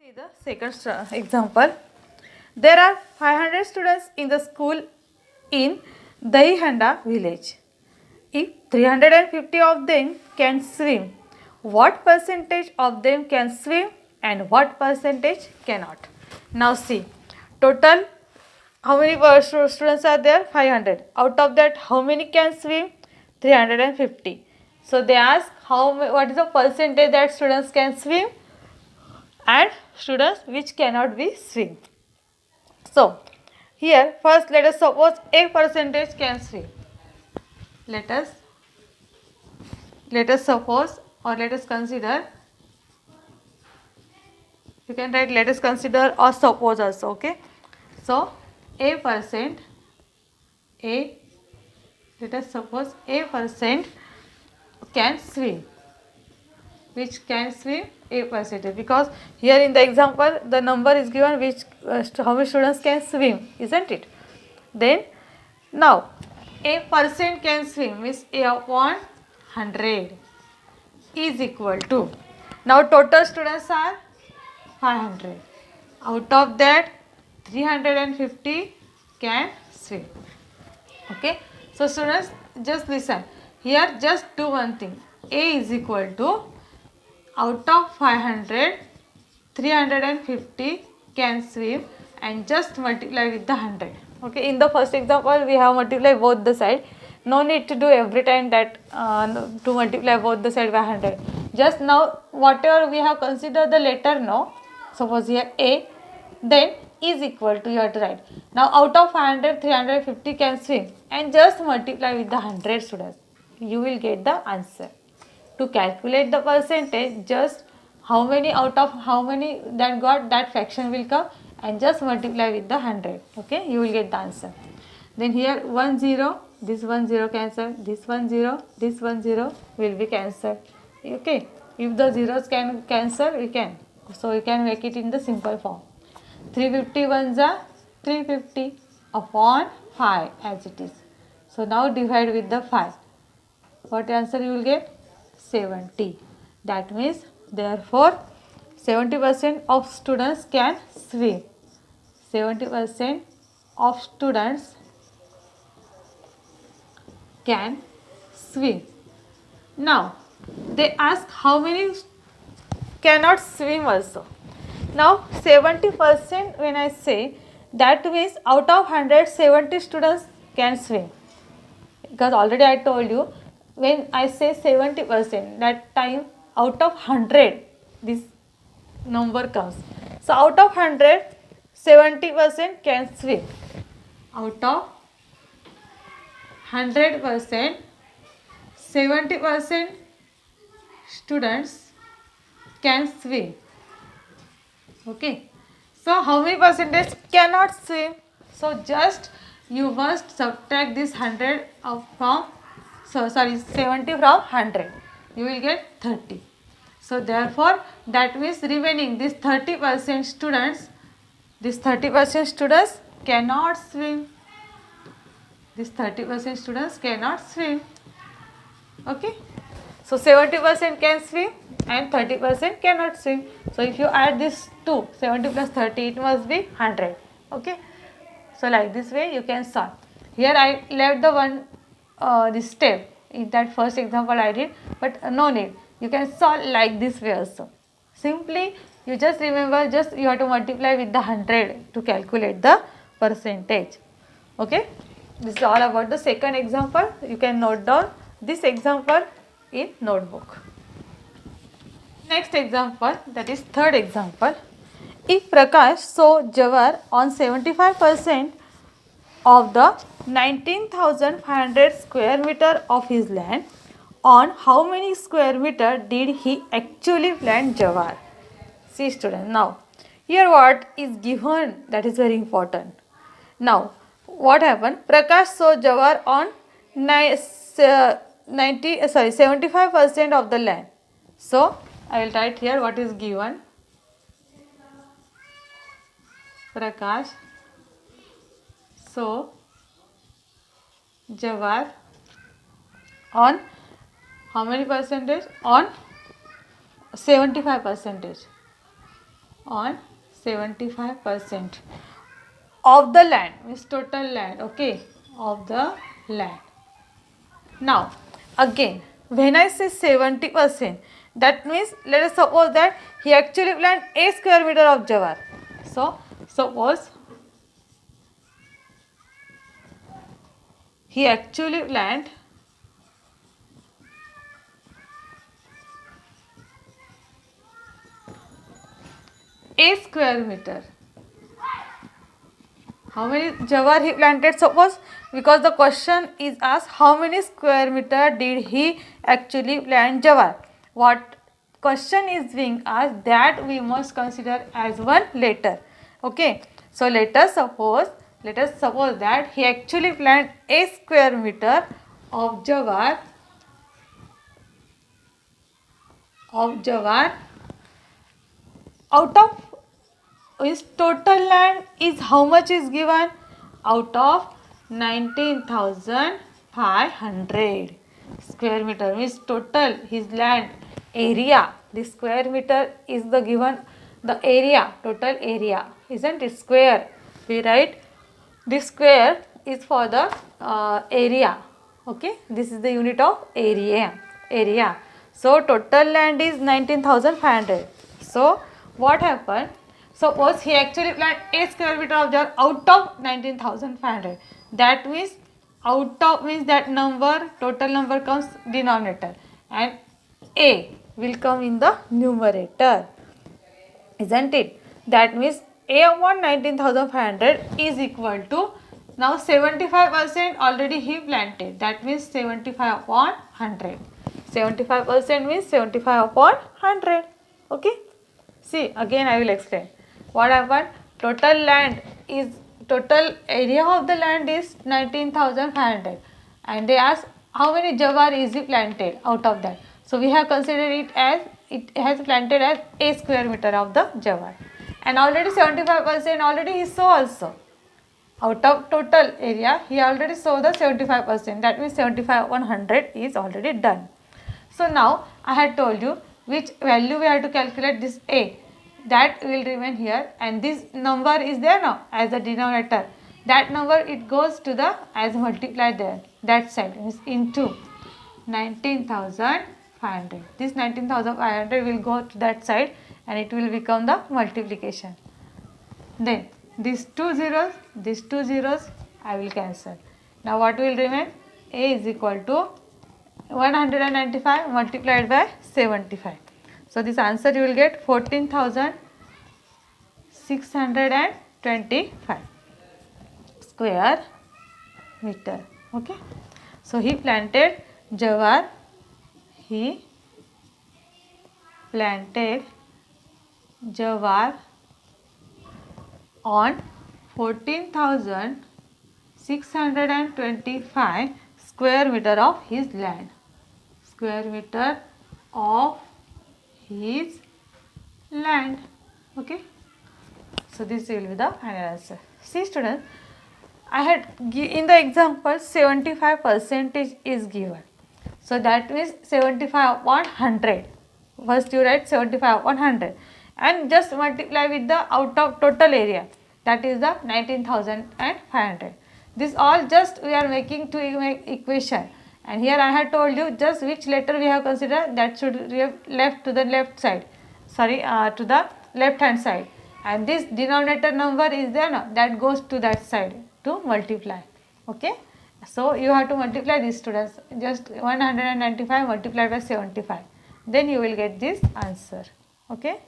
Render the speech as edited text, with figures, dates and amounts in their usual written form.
See the second example. There are 500 students in the school in Dahihanda village. If 350 of them can swim, what percentage of them can swim and what percentage cannot? Now see, total how many students are there? 500. Out of that, how many can swim? 350. So they ask what is the percentage that students can swim and students which cannot be swim. So here first let us suppose a percentage can swim. Let us suppose or let us consider, you can write let us consider or suppose also, okay. So a percent, let us suppose a percent can swim, which can swim a percentage, because here in the example the number is given which how many students can swim, isn't it? Then now a percent can swim means a upon 100 is equal to, now total students are 500, out of that 350 can swim, okay. So students just listen here, just do one thing, a is equal to out of 500 350 can swim and just multiply with the 100, okay. In the first example we have multiplied both the side, no need to do every time that to multiply both the side by 100. Just now whatever we have considered the letter now, suppose here a, then is equal to, you have to write now out of 500 350 can swim and just multiply with the 100 students, you will get the answer. To calculate the percentage, just how many out of how many that got, that fraction will come and just multiply with the 100, okay, you will get the answer. Then here 1 0, this 1 0 cancel, this 1 0, this 1 0 will be cancelled, okay. If the zeros can cancel, we can, so we can make it in the simple form. 350 ones are 350 upon 5 as it is. So now divide with the 5. What answer you will get? 70. That means therefore 70% of students can swim. 70% of students can swim. Now they ask how many cannot swim also. Now 70% when I say, that means out of 100 70 students can swim, because already I told you when I say 70%, that time out of 100 this number comes. So out of 100 70% can swim, out of 100% 70% students can swim, okay. So how many percentage cannot swim? So just you must subtract this 100 from 70 from 100, you will get 30. So therefore that means remaining this 30% students, this 30% students cannot swim, this 30% students cannot swim, okay. So 70% can swim and 30% cannot swim. So if you add this 2, 70 plus 30, it must be 100, okay. So like this way you can solve. Here I left the one this step in that first example I did, but no need, you can solve like this way also. Simply you just remember, just you have to multiply with the 100 to calculate the percentage, okay. This is all about the second example. You can note down this example in notebook. Next example, that is third example. If Prakash saw Jawar on 75% of the 19,500 square meter of his land, on how many square meter did he actually plant Jawar? See students, now here what is given, that is very important. Now what happened? Prakash saw Jawar on 75% of the land. So I will write here what is given. Prakash saw Jawar on how many percentage? On 75%. on 75% of the land, means total land, okay, of the land. Now again, when I say 70%, that means let us suppose that he actually plant a square meter of jawar. So suppose he actually plant a square meter. How many jawar he planted? Suppose, because the question is asked how many square meter did he actually plant jawar. What question is being asked, that we must consider as one letter. Okay. So let us suppose that he actually planted a square meter of jawar out of his total land is how much is given? Out of 19,500 square meter, means total his land area. This square meter is the given the area, total area, isn't it? Square, we write this square is for the area. Okay, this is the unit of area. So total land is 19,500. So what happened? Suppose he actually planted a square meter of jawar out of 19,500. That means out of means that number, total number comes denominator and a will come in the numerator, isn't it? That means a upon 19,500 is equal to, now 75% already he planted, that means 75 upon 100. 75% means 75 upon 100. Okay. See, again I will explain. What happened? Total area of the land is 19,500 and they ask how many jawar is he planted out of that. So we have considered it as it has planted as a square meter of the jawar, and already 75% already he saw also. Out of total area he already saw the 75%, that means 75 upon 100 is already done. So now I had told you which value we have to calculate, this a, that will remain here, and this number is there now as a denominator. That number it goes to the as multiplied there, that side means into 19,500. This 19,500 will go to that side and it will become the multiplication. Then these two zeros I will cancel. Now what will remain? A is equal to 195 multiplied by 75. So this answer you will get 14,625 square meter. Okay. So he planted jawar. He planted jawar on 14,625 square meter of his land. Square meter of his land. Okay. So this will be the final answer. See students, I had in the example 75% is given. So that means 75 upon 100. First you write 75 upon 100 and just multiply with the out of total area, that is the 19,500. This all just we are making to make equation, and here I have told you just which letter we have considered, that should be left to the left side, to the left hand side, and this denominator number is there now, that goes to that side to multiply. Okay. So you have to multiply these students, just 195 multiplied by 75, then you will get this answer. Okay.